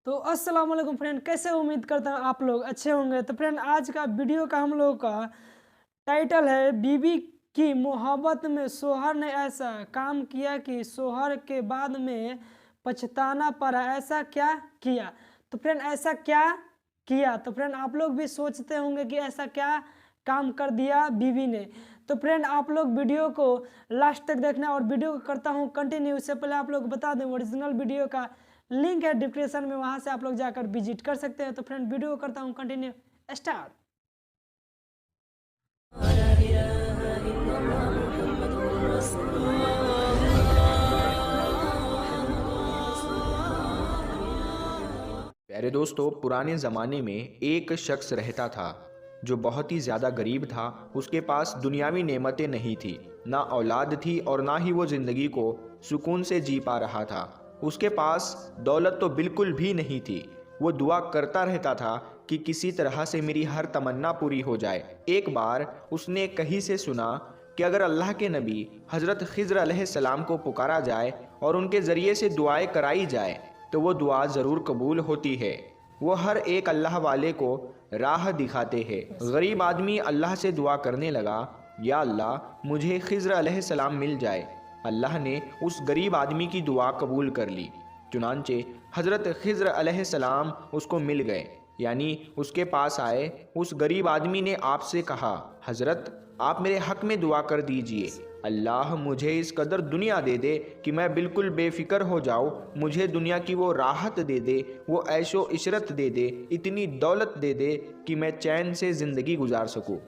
तो अस्सलाम वालेकुम फ्रेंड, कैसे हो? उम्मीद करता हूँ आप लोग अच्छे होंगे। तो फ्रेंड, आज का वीडियो का हम लोगों का टाइटल है, बीवी की मोहब्बत में शोहर ने ऐसा काम किया कि शोहर के बाद में पछताना पड़ा। ऐसा क्या किया? तो फ्रेंड, ऐसा क्या किया? तो फ्रेंड, आप लोग भी सोचते होंगे कि ऐसा क्या काम कर दिया बीवी ने। तो फ्रेंड, आप लोग वीडियो को लास्ट तक देखना और वीडियो को करता हूँ कंटिन्यू। इससे पहले आप लोग बता दें, ओरिजिनल वीडियो का लिंक है डिस्क्रिप्शन में, वहां से आप लोग जाकर विजिट कर सकते हैं। तो फ्रेंड, वीडियो करता हूँ कंटिन्यू, स्टार्ट। प्यारे दोस्तों, पुराने ज़माने में एक शख्स रहता था जो बहुत ही ज़्यादा गरीब था। उसके पास दुनियावी नेमतें नहीं थी, ना औलाद थी और ना ही वो ज़िंदगी को सुकून से जी पा रहा था। उसके पास दौलत तो बिल्कुल भी नहीं थी। वो दुआ करता रहता था कि किसी तरह से मेरी हर तमन्ना पूरी हो जाए। एक बार उसने कहीं से सुना कि अगर अल्लाह के नबी हज़रत खिज़र अलैहिस्सलाम को पुकारा जाए और उनके ज़रिए से दुआएं कराई जाए तो वो दुआ ज़रूर कबूल होती है। वो हर एक अल्लाह वाले को राह दिखाते हैं। गरीब आदमी अल्लाह से दुआ करने लगा, या अल्लाह मुझे खिज़र अलैहिस्सलाम मिल जाए। अल्लाह ने उस गरीब आदमी की दुआ कबूल कर ली। चुनांचे हज़रत खिज़र अलैहिस्सलाम उसको मिल गए, यानी उसके पास आए। उस गरीब आदमी ने आपसे कहा, हज़रत आप मेरे हक़ में दुआ कर दीजिए। अल्लाह मुझे इस कदर दुनिया दे दे कि मैं बिल्कुल बेफिक्र हो जाऊँ। मुझे दुनिया की वो राहत दे दे, वो ऐशो इशरत दे दे, इतनी दौलत दे दे कि मैं चैन से ज़िंदगी गुजार सकूँ।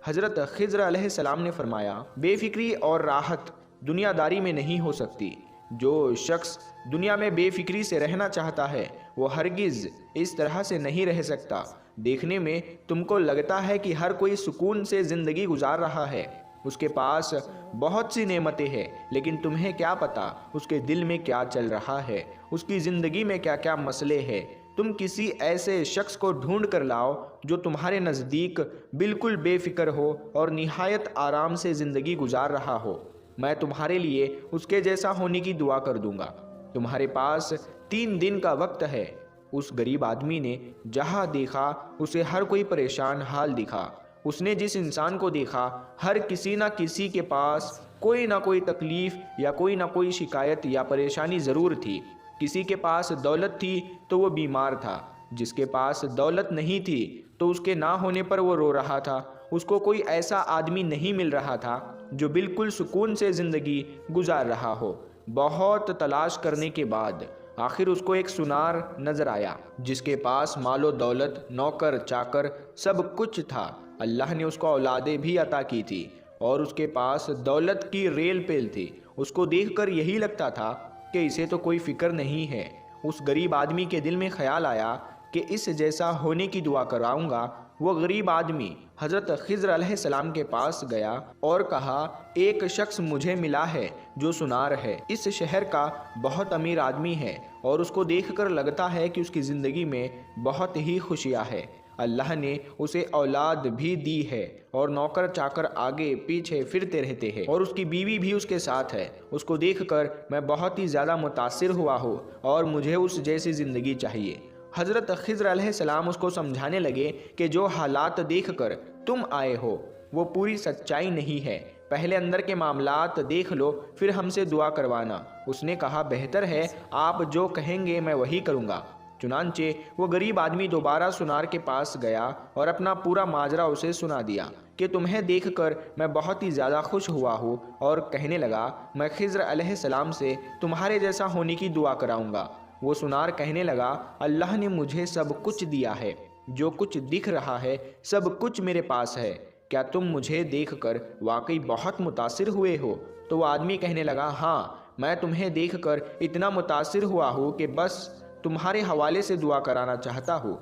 हज़रत खिज़र अलैहिस्सलाम ने फरमाया, बेफिक्री और राहत दुनियादारी में नहीं हो सकती। जो शख्स दुनिया में बेफिक्री से रहना चाहता है वो हरगिज़ इस तरह से नहीं रह सकता। देखने में तुमको लगता है कि हर कोई सुकून से ज़िंदगी गुजार रहा है, उसके पास बहुत सी नेमतें हैं, लेकिन तुम्हें क्या पता उसके दिल में क्या चल रहा है, उसकी ज़िंदगी में क्या क्या मसले हैं। तुम किसी ऐसे शख्स को ढूंढ कर लाओ जो तुम्हारे नज़दीक बिल्कुल बेफिक्र हो और निहायत आराम से ज़िंदगी गुजार रहा हो। मैं तुम्हारे लिए उसके जैसा होने की दुआ कर दूंगा। तुम्हारे पास 3 दिन का वक्त है। उस गरीब आदमी ने जहाँ देखा उसे हर कोई परेशान हाल दिखा। उसने जिस इंसान को देखा, हर किसी ना किसी के पास कोई ना कोई तकलीफ़ या कोई ना कोई शिकायत या परेशानी ज़रूर थी। किसी के पास दौलत थी तो वो बीमार था, जिसके पास दौलत नहीं थी तो उसके ना होने पर वो रो रहा था। उसको कोई ऐसा आदमी नहीं मिल रहा था जो बिल्कुल सुकून से ज़िंदगी गुजार रहा हो। बहुत तलाश करने के बाद आखिर उसको एक सुनार नज़र आया, जिसके पास मालो दौलत, नौकर चाकर सब कुछ था। अल्लाह ने उसको औलादे भी अता की थी और उसके पास दौलत की रेल पेल थी। उसको देखकर यही लगता था कि इसे तो कोई फिक्र नहीं है। उस गरीब आदमी के दिल में ख्याल आया कि इस जैसा होने की दुआ कराऊंगा। वो गरीब आदमी हज़रत खिज़र अलैहिस्सलाम के पास गया और कहा, एक शख्स मुझे मिला है जो सुनार है, इस शहर का बहुत अमीर आदमी है और उसको देखकर लगता है कि उसकी ज़िंदगी में बहुत ही खुशियाँ है। अल्लाह ने उसे औलाद भी दी है और नौकर चाकर आगे पीछे फिरते रहते हैं और उसकी बीवी भी उसके साथ है। उसको देखकर मैं बहुत ही ज़्यादा मुतासिर हुआ हूँ और मुझे उस जैसी ज़िंदगी चाहिए। हज़रत खिज़र अलैहिस्सलाम उसको समझाने लगे कि जो हालात देखकर तुम आए हो वो पूरी सच्चाई नहीं है। पहले अंदर के मामलात देख लो, फिर हमसे दुआ करवाना। उसने कहा, बेहतर है आप जो कहेंगे मैं वही करूँगा। चुनांचे वो गरीब आदमी दोबारा सुनार के पास गया और अपना पूरा माजरा उसे सुना दिया कि तुम्हें देखकर मैं बहुत ही ज़्यादा खुश हुआ हूँ, और कहने लगा, मैं खिज़र अलैहिस्सलाम से तुम्हारे जैसा होने की दुआ कराऊंगा। वो सुनार कहने लगा, अल्लाह ने मुझे सब कुछ दिया है, जो कुछ दिख रहा है सब कुछ मेरे पास है। क्या तुम मुझे देखकर वाकई बहुत मुतासिर हुए हो? तो वो आदमी कहने लगा, हाँ, मैं तुम्हें देखकर इतना मुतासिर हुआ हूँ कि बस तुम्हारे हवाले से दुआ कराना चाहता हूँ।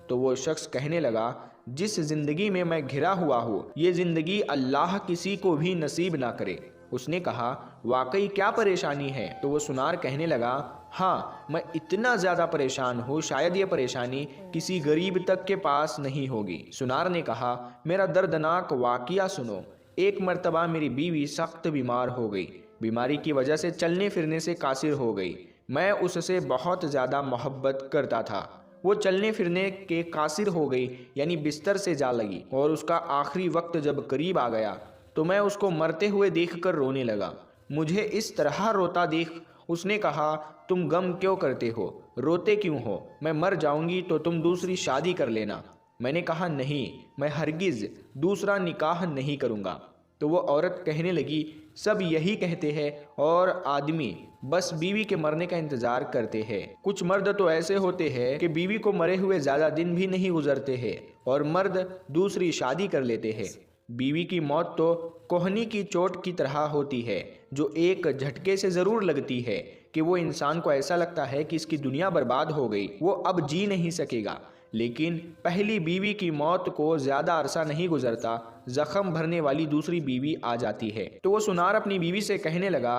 तो वो शख्स कहने लगा, जिस ज़िंदगी में मैं घिरा हुआ हूँ ये ज़िंदगी अल्लाह किसी को भी नसीब ना करे। उसने कहा, वाकई क्या परेशानी है? तो वो सुनार कहने लगा, हाँ, मैं इतना ज़्यादा परेशान हूँ, शायद ये परेशानी किसी गरीब तक के पास नहीं होगी। सुनार ने कहा, मेरा दर्दनाक वाक़िया सुनो। एक मर्तबा मेरी बीवी सख्त बीमार हो गई। बीमारी की वजह से चलने फिरने से कासिर हो गई। मैं उससे बहुत ज़्यादा मोहब्बत करता था। वो चलने फिरने के कासिर हो गई, यानी बिस्तर से जा लगी, और उसका आखिरी वक्त जब करीब आ गया तो मैं उसको मरते हुए देखकर रोने लगा। मुझे इस तरह रोता देख उसने कहा, तुम गम क्यों करते हो, रोते क्यों हो? मैं मर जाऊंगी तो तुम दूसरी शादी कर लेना। मैंने कहा, नहीं, मैं हरगिज़ दूसरा निकाह नहीं करूँगा। तो वो औरत कहने लगी, सब यही कहते हैं और आदमी बस बीवी के मरने का इंतजार करते हैं। कुछ मर्द तो ऐसे होते हैं कि बीवी को मरे हुए ज़्यादा दिन भी नहीं गुजरते हैं और मर्द दूसरी शादी कर लेते हैं। बीवी की मौत तो कोहनी की चोट की तरह होती है, जो एक झटके से ज़रूर लगती है कि वो इंसान को ऐसा लगता है कि इसकी दुनिया बर्बाद हो गई, वो अब जी नहीं सकेगा। लेकिन पहली बीवी की मौत को ज़्यादा अरसा नहीं गुजरता, जख्म भरने वाली दूसरी बीवी आ जाती है। तो वो सुनार अपनी बीवी से कहने लगा,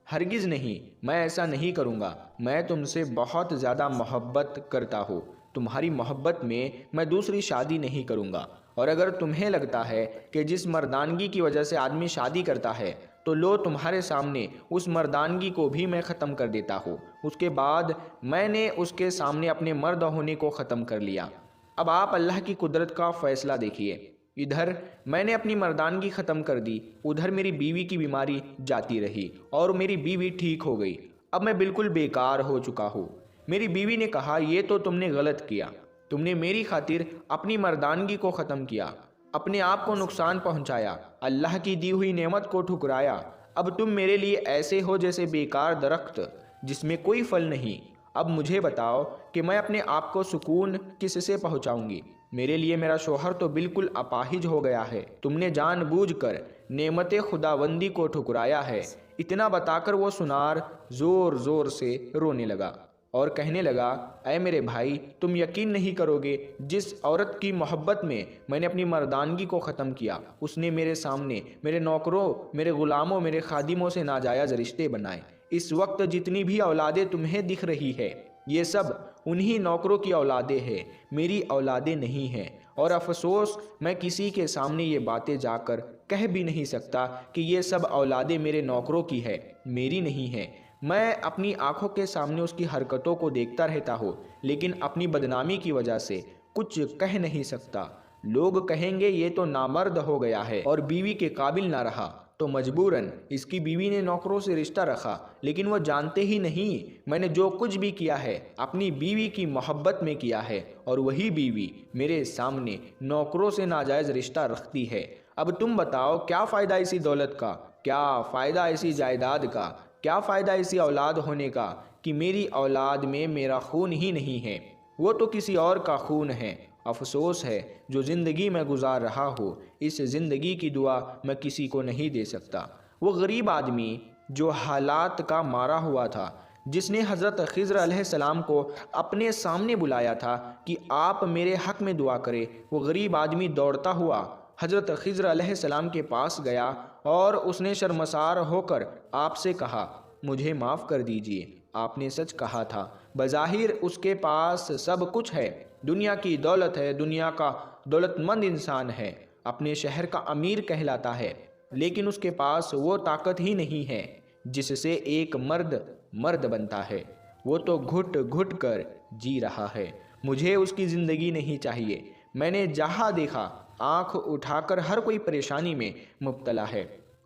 हरगिज़ नहीं, मैं ऐसा नहीं करूँगा। मैं तुमसे बहुत ज़्यादा मोहब्बत करता हूँ। तुम्हारी मोहब्बत में मैं दूसरी शादी नहीं करूँगा। और अगर तुम्हें लगता है कि जिस मर्दानगी की वजह से आदमी शादी करता है, तो लो तुम्हारे सामने उस मर्दानगी को भी मैं ख़त्म कर देता हूँ। उसके बाद मैंने उसके सामने अपने मर्द होने को ख़त्म कर लिया। अब आप अल्लाह की कुदरत का फ़ैसला देखिए। इधर मैंने अपनी मर्दानगी ख़त्म कर दी, उधर मेरी बीवी की बीमारी जाती रही और मेरी बीवी ठीक हो गई। अब मैं बिल्कुल बेकार हो चुका हूँ। मेरी बीवी ने कहा, ये तो तुमने गलत किया। तुमने मेरी खातिर अपनी मर्दानगी को ख़त्म किया, अपने आप को नुकसान पहुंचाया, अल्लाह की दी हुई नेमत को ठुकराया। अब तुम मेरे लिए ऐसे हो जैसे बेकार दरख्त जिसमें कोई फल नहीं। अब मुझे बताओ कि मैं अपने आप को सुकून किससे पहुंचाऊंगी? मेरे लिए मेरा शोहर तो बिल्कुल अपाहिज हो गया है। तुमने जानबूझकर नेमत खुदावंदी को ठुकराया है। इतना बताकर वो सुनार ज़ोर ज़ोर से रोने लगा और कहने लगा, ऐ मेरे भाई, तुम यकीन नहीं करोगे, जिस औरत की मोहब्बत में मैंने अपनी मर्दानगी को ख़त्म किया, उसने मेरे सामने मेरे नौकरों, मेरे ग़ुलामों, मेरे खादिमों से नाजायज़ रिश्ते बनाए। इस वक्त जितनी भी औलादें तुम्हें दिख रही है, ये सब उन्हीं नौकरों की औलादें हैं, मेरी औलादें नहीं हैं। और अफसोस, मैं किसी के सामने ये बातें जाकर कह भी नहीं सकता कि ये सब औलादें मेरे नौकरों की है, मेरी नहीं है। मैं अपनी आंखों के सामने उसकी हरकतों को देखता रहता हूँ, लेकिन अपनी बदनामी की वजह से कुछ कह नहीं सकता। लोग कहेंगे ये तो नामर्द हो गया है और बीवी के काबिल ना रहा, तो मजबूरन इसकी बीवी ने नौकरों से रिश्ता रखा। लेकिन वो जानते ही नहीं मैंने जो कुछ भी किया है अपनी बीवी की मोहब्बत में किया है, और वही बीवी मेरे सामने नौकरों से नाजायज़ रिश्ता रखती है। अब तुम बताओ, क्या फ़ायदा इसी दौलत का, क्या फ़ायदा इसी जायदाद का, क्या फ़ायदा इसी औलाद होने का कि मेरी औलाद में मेरा खून ही नहीं है, वो तो किसी और का खून है। अफसोस है जो ज़िंदगी में गुजार रहा हूँ, इस ज़िंदगी की दुआ मैं किसी को नहीं दे सकता। वो गरीब आदमी जो हालात का मारा हुआ था, जिसने हज़रत खिज़र अलैहिस्सलाम को अपने सामने बुलाया था कि आप मेरे हक़ में दुआ करें, वो गरीब आदमी दौड़ता हुआ हज़रत खिज़र अलैहिस्सलाम के पास गया और उसने शर्मसार होकर आपसे कहा, मुझे माफ़ कर दीजिए, आपने सच कहा था। बज़ाहिर उसके पास सब कुछ है, दुनिया की दौलत है, दुनिया का दौलतमंद इंसान है, अपने शहर का अमीर कहलाता है, लेकिन उसके पास वो ताकत ही नहीं है जिससे एक मर्द मर्द बनता है। वो तो घुट घुट कर जी रहा है। मुझे उसकी ज़िंदगी नहीं चाहिए। मैंने जहाँ देखा आँख उठाकर हर कोई परेशानी में मुब्तला है।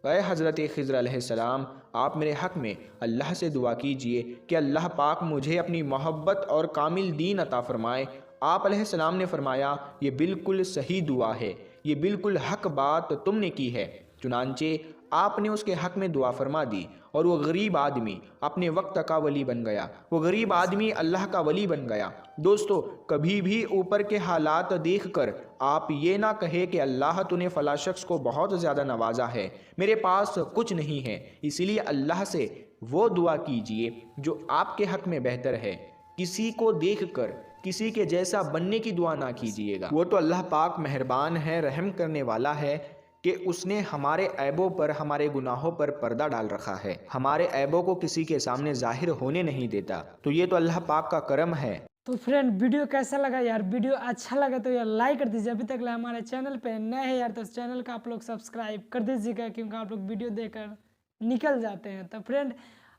ऐ हज़रत खिज़र अलैहिस्सलाम, आप मेरे हक़ में अल्लाह से दुआ कीजिए कि अल्लाह पाक मुझे अपनी मोहब्बत और कामिल दीन अता फ़रमाए। आप अलैहिस्सलाम ने फ़रमाया, ये बिल्कुल सही दुआ है, ये बिल्कुल हक़ बात तुमने की है। चुनांचे आपने उसके हक़ में दुआ फरमा दी और वो गरीब आदमी अपने वक्त का वली बन गया, वो गरीब आदमी अल्लाह का वली बन गया। दोस्तों, कभी भी ऊपर के हालात देखकर आप ये ना कहे कि अल्लाह तूने फ़ला शख्स को बहुत ज़्यादा नवाजा है, मेरे पास कुछ नहीं है। इसीलिए अल्लाह से वो दुआ कीजिए जो आपके हक़ में बेहतर है। किसी को देखकर किसी के जैसा बनने की दुआ ना कीजिएगा। वो तो अल्लाह पाक मेहरबान है, रहम करने वाला है कि उसने हमारे ऐबों पर, हमारे गुनाहों पर पर्दा डाल रखा है, हमारे ऐबों को किसी के सामने जाहिर होने नहीं देता। तो ये तो अल्लाह पाक का करम है। तो फ्रेंड, वीडियो कैसा लगा यार? वीडियो अच्छा लगा तो यार लाइक कर दीजिए। अभी तक हमारे चैनल पे नए हैं यार तो इस चैनल का आप लोग सब्सक्राइब कर दीजिएगा, क्योंकि आप लोग वीडियो देखकर निकल जाते हैं। तो फ्रेंड,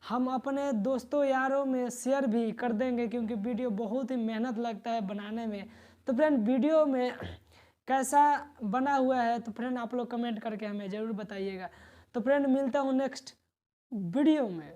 हम अपने दोस्तों यारों में शेयर भी कर देंगे, क्योंकि वीडियो बहुत ही मेहनत लगता है बनाने में। तो फ्रेंड वीडियो में कैसा बना हुआ है तो फ्रेंड आप लोग कमेंट करके हमें ज़रूर बताइएगा। तो फ्रेंड मिलता हूँ नेक्स्ट वीडियो में।